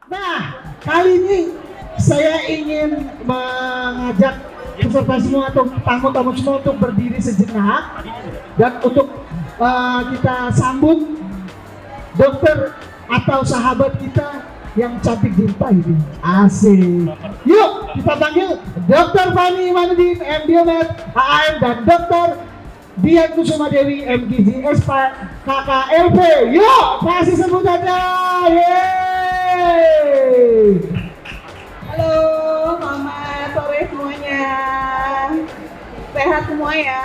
Nah, kali ini saya ingin mengajak peserta semua atau tamu-tamu semua untuk berdiri sejenak dan untuk kita sambut dokter atau sahabat kita yang cantik Dirta ini. Asik. Yuk kita panggil Dr. Fani Imanuddin MDiomed AM dan Dr. Dian Kusuma Dewi MGG Espa KKLP. Yuk kasih sebutannya. Yeay. Halo, selamat sore semuanya. Sehat semua ya.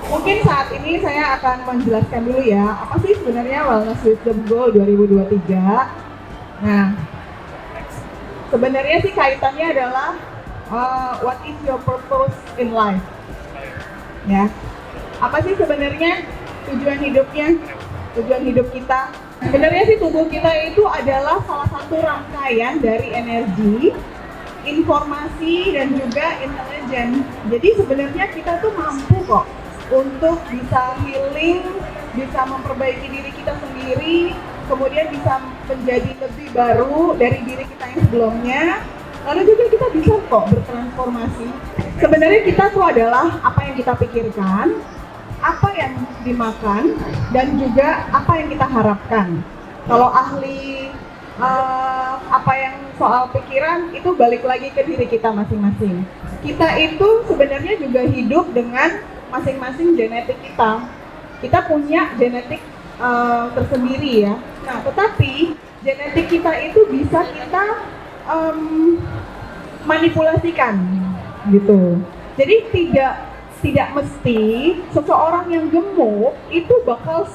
Mungkin saat ini saya akan menjelaskan dulu ya, apa sih sebenarnya Wellness Wisdom Goal 2023. Nah, sebenarnya sih kaitannya adalah what is your purpose in life? Ya, apa sih sebenarnya tujuan hidupnya, tujuan hidup kita? Sebenarnya sih tubuh kita itu adalah salah satu rangkaian dari energi, informasi, dan juga intelijen. Jadi sebenarnya kita tuh mampu kok untuk bisa healing, bisa memperbaiki diri kita sendiri, kemudian bisa menjadi lebih baru dari diri kita yang sebelumnya. Lalu juga kita bisa kok bertransformasi. Sebenarnya kita tuh adalah apa yang kita pikirkan, apa yang dimakan, dan juga apa yang kita harapkan. Kalau ahli apa yang soal pikiran itu balik lagi ke diri kita masing-masing. Kita itu sebenarnya juga hidup dengan masing-masing genetik kita. Kita punya genetik tersendiri ya. Nah, tetapi genetik kita itu bisa kita manipulasikan gitu. Jadi tidak mesti seseorang yang gemuk itu bakal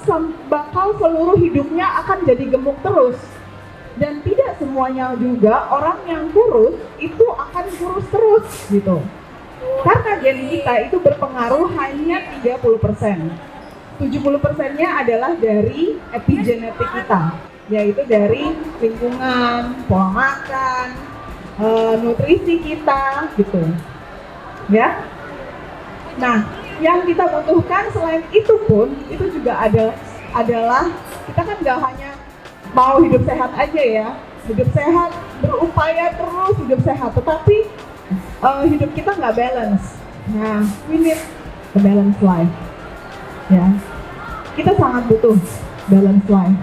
seluruh hidupnya akan jadi gemuk terus. Dan tidak semuanya juga orang yang kurus itu akan kurus terus gitu. Karena gen kita itu berpengaruh hanya 30%. 70%-nya adalah dari epigenetik kita, yaitu dari lingkungan, pola makan, nutrisi kita gitu. Ya. Nah, yang kita butuhkan selain itu pun, itu juga adalah kita kan nggak hanya mau hidup sehat aja ya, hidup sehat, berupaya terus hidup sehat, tetapi hidup kita nggak balance. Nah, we need a balanced life. Ya, kita sangat butuh balanced life.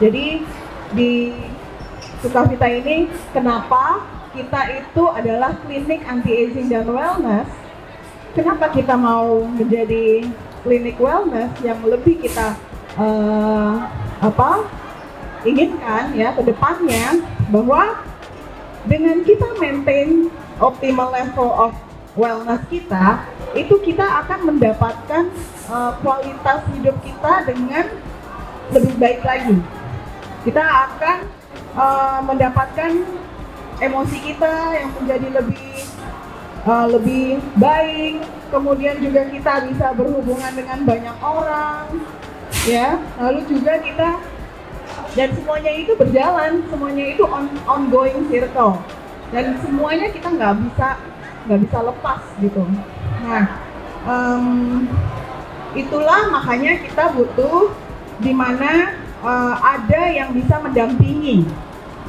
Jadi di Sukavita ini, kenapa kita itu adalah klinik anti-aging dan wellness? Kenapa kita mau menjadi klinik wellness yang lebih kita inginkan ya ke depannya, bahwa dengan kita maintain optimal level of wellness kita, itu kita akan mendapatkan kualitas hidup kita dengan lebih baik lagi. Kita akan mendapatkan emosi kita yang menjadi lebih baik, kemudian juga kita bisa berhubungan dengan banyak orang, ya. Lalu juga kita, dan semuanya itu berjalan, semuanya itu ongoing circle, dan semuanya kita nggak bisa lepas gitu. Nah, itulah makanya kita butuh di mana ada yang bisa mendampingi,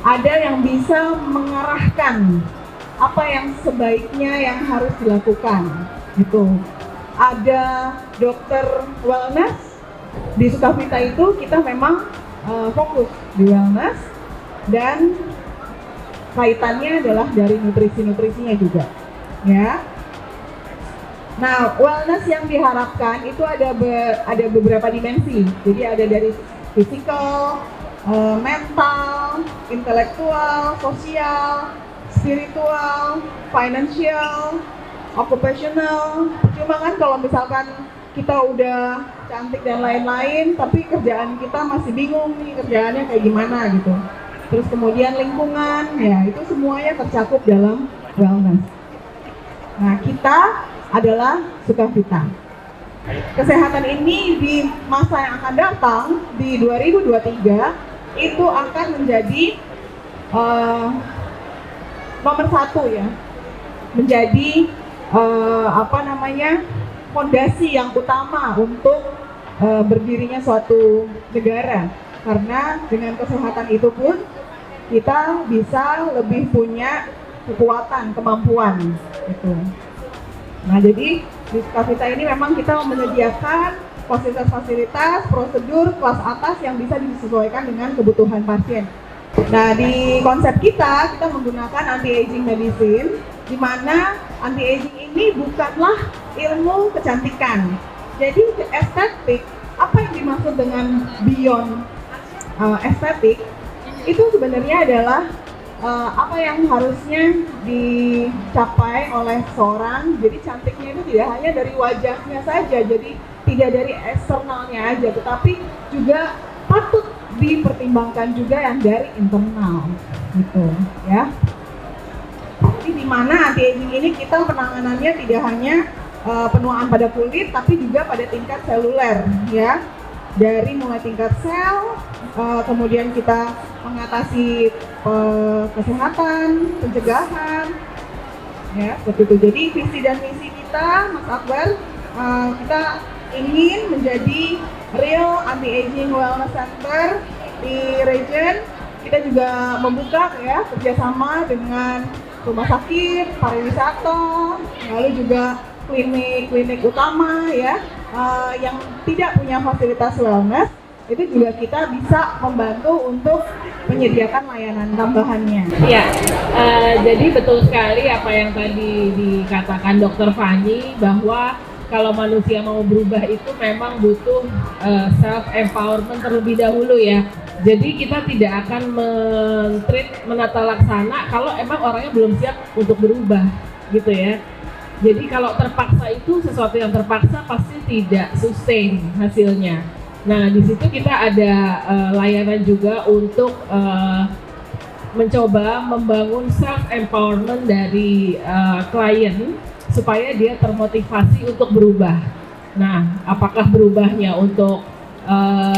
ada yang bisa mengarahkan apa yang sebaiknya yang harus dilakukan gitu. Ada dokter wellness di Sukavita itu, kita memang fokus di wellness dan kaitannya adalah dari nutrisi-nutrisinya juga ya. Nah, wellness yang diharapkan itu ada beberapa dimensi. Jadi ada dari physical, mental, intelektual, sosial, spiritual, financial, occupational. Cuma kan kalau misalkan kita udah cantik dan lain-lain, tapi kerjaan kita masih bingung nih kerjaannya kayak gimana gitu. Terus kemudian lingkungan, ya itu semuanya tercakup dalam wellness. Nah, kita adalah Sukavita. Kesehatan ini di masa yang akan datang di 2023 itu akan menjadi nomor satu ya, menjadi fondasi yang utama untuk berdirinya suatu negara. Karena dengan kesehatan itu pun kita bisa lebih punya kekuatan, kemampuan gitu. Nah, jadi di Sukavita ini memang kita menyediakan fasilitas-fasilitas, prosedur kelas atas yang bisa disesuaikan dengan kebutuhan pasien. Nah, di konsep kita menggunakan anti-aging medicine, di mana anti-aging ini bukanlah ilmu kecantikan. Jadi estetik, apa yang dimaksud dengan beyond estetik, itu sebenarnya adalah apa yang harusnya dicapai oleh seorang. Jadi cantiknya itu tidak hanya dari wajahnya saja, jadi tidak dari eksternalnya aja, tetapi juga patut dipertimbangkan juga yang dari internal gitu ya. Jadi di mana anti-aging ini kita penanganannya tidak hanya penuaan pada kulit, tapi juga pada tingkat seluler ya. Dari mulai tingkat sel, kemudian kita mengatasi kesehatan, pencegahan, ya seperti itu. Jadi visi dan misi kita, Mas Akbar, kita ingin menjadi real anti-aging wellness center di region. Kita juga membuka ya kerjasama dengan rumah sakit, pariwisata, lalu juga klinik utama ya. Yang tidak punya fasilitas wellness, itu juga kita bisa membantu untuk menyediakan layanan tambahannya. Iya, jadi betul sekali apa yang tadi dikatakan Dr. Fanny, bahwa kalau manusia mau berubah itu memang butuh self-empowerment terlebih dahulu ya. Jadi kita tidak akan menata laksana kalau emang orangnya belum siap untuk berubah gitu ya. Jadi kalau terpaksa itu sesuatu yang terpaksa pasti tidak sustain hasilnya. Nah di situ kita ada layanan juga untuk mencoba membangun self empowerment dari klien supaya dia termotivasi untuk berubah. Nah apakah berubahnya untuk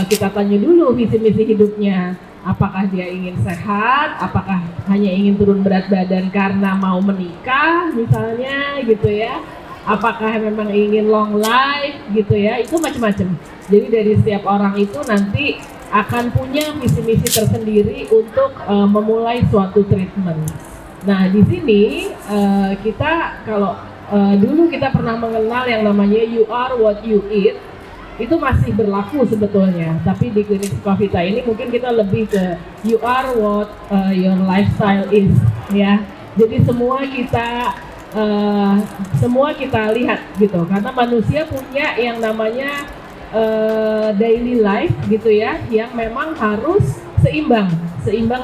kita tanya dulu visi misi hidupnya. Apakah dia ingin sehat, apakah hanya ingin turun berat badan karena mau menikah misalnya gitu ya, apakah memang ingin long life gitu ya, itu macam-macam. Jadi dari setiap orang itu nanti akan punya misi-misi tersendiri untuk memulai suatu treatment. Nah di sini kita kalau dulu kita pernah mengenal yang namanya you are what you eat, itu masih berlaku sebetulnya, tapi di klinik Sukavita ini mungkin kita lebih ke you are what your lifestyle is ya. Jadi semua kita lihat gitu, karena manusia punya yang namanya daily life gitu ya, yang memang harus seimbang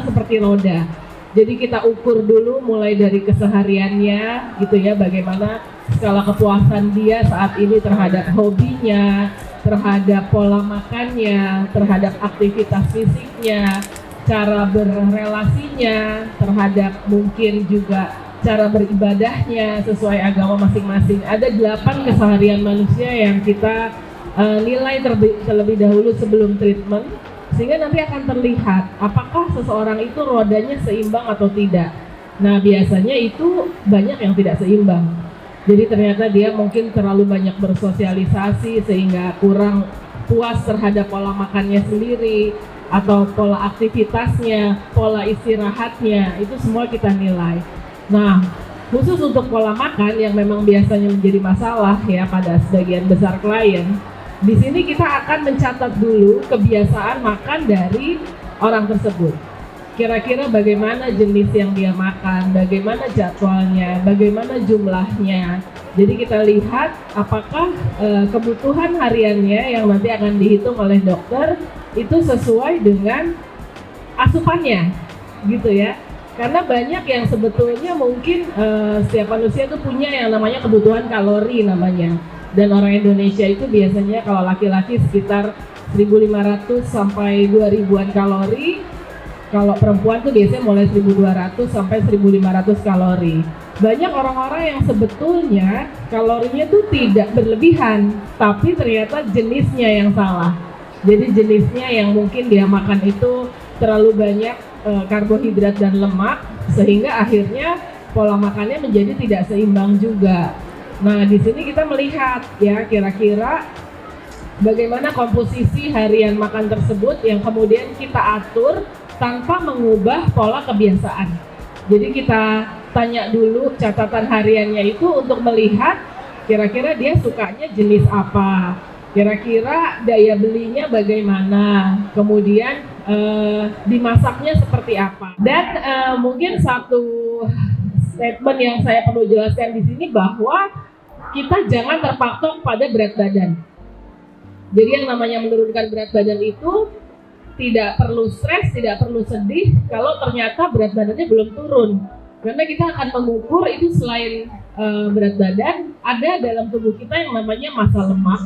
seperti roda. Jadi kita ukur dulu mulai dari kesehariannya gitu ya, bagaimana skala kepuasan dia saat ini terhadap hobinya, terhadap pola makannya, terhadap aktivitas fisiknya, cara berrelasinya, terhadap mungkin juga cara beribadahnya sesuai agama masing-masing. Ada 8 keseharian manusia yang kita nilai terlebih dahulu sebelum treatment, sehingga nanti akan terlihat apakah seseorang itu rodanya seimbang atau tidak. Nah biasanya itu banyak yang tidak seimbang. Jadi ternyata dia mungkin terlalu banyak bersosialisasi sehingga kurang puas terhadap pola makannya sendiri, atau pola aktivitasnya, pola istirahatnya, itu semua kita nilai. Nah, khusus untuk pola makan yang memang biasanya menjadi masalah ya pada sebagian besar klien, di sini kita akan mencatat dulu kebiasaan makan dari orang tersebut. Kira-kira bagaimana jenis yang dia makan, bagaimana jadwalnya, bagaimana jumlahnya. Jadi kita lihat apakah kebutuhan hariannya yang nanti akan dihitung oleh dokter itu sesuai dengan asupannya, gitu ya. Karena banyak yang sebetulnya mungkin setiap manusia itu punya yang namanya kebutuhan kalori namanya. Dan orang Indonesia itu biasanya kalau laki-laki sekitar 1.500 sampai 2.000-an kalori. Kalau perempuan tuh biasanya mulai 1.200 sampai 1.500 kalori. Banyak orang-orang yang sebetulnya kalorinya tuh tidak berlebihan, tapi ternyata jenisnya yang salah. Jadi jenisnya yang mungkin dia makan itu terlalu banyak karbohidrat dan lemak, sehingga akhirnya pola makannya menjadi tidak seimbang juga. Nah, di sini kita melihat ya kira-kira bagaimana komposisi harian makan tersebut yang kemudian kita atur tanpa mengubah pola kebiasaan. Jadi kita tanya dulu catatan hariannya itu untuk melihat kira-kira dia sukanya jenis apa, kira-kira daya belinya bagaimana, kemudian dimasaknya seperti apa. Dan mungkin satu statement yang saya perlu jelaskan di sini bahwa kita jangan terpatok pada berat badan. Jadi yang namanya menurunkan berat badan itu tidak perlu stres, tidak perlu sedih kalau ternyata berat badannya belum turun. Karena kita akan mengukur itu selain berat badan, ada dalam tubuh kita yang namanya massa lemak,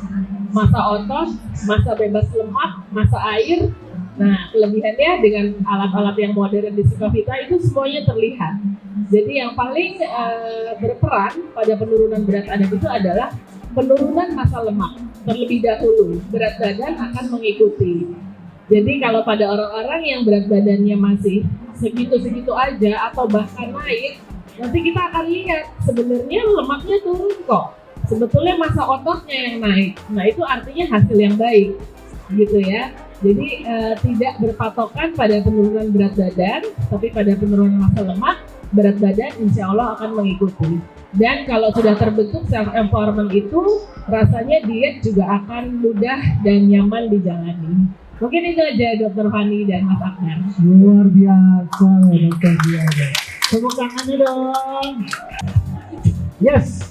massa otot, massa bebas lemak, massa air. Nah, kelebihannya dengan alat-alat yang modern di Sukavita itu semuanya terlihat. Jadi yang paling berperan pada penurunan berat badan itu adalah penurunan massa lemak terlebih dahulu, berat badan akan mengikuti. Jadi kalau pada orang-orang yang berat badannya masih segitu-segitu aja atau bahkan naik, nanti kita akan lihat sebenarnya lemaknya turun kok. Sebetulnya massa ototnya yang naik. Nah itu artinya hasil yang baik, gitu ya. Jadi tidak berpatokan pada penurunan berat badan, tapi pada penurunan massa lemak, berat badan insya Allah akan mengikuti. Dan kalau sudah terbentuk self empowerment itu, rasanya diet juga akan mudah dan nyaman dijalani. Mungkin itu aja Dr. Fani dan Mas Akbar. Luar biasa, Dr. Diana. Tepuk tangannya dong. Yes.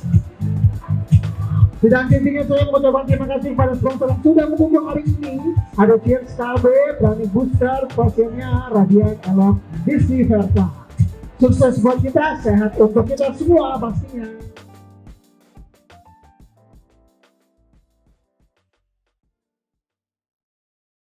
Tidak intinya saya mengucapkan terima kasih kepada sponsor yang sudah mendukung hari ini. Ada Cheers KB, Brani Booster, pasiennya Radian Elok Disney Versa. Sukses buat kita, sehat untuk kita semua pastinya.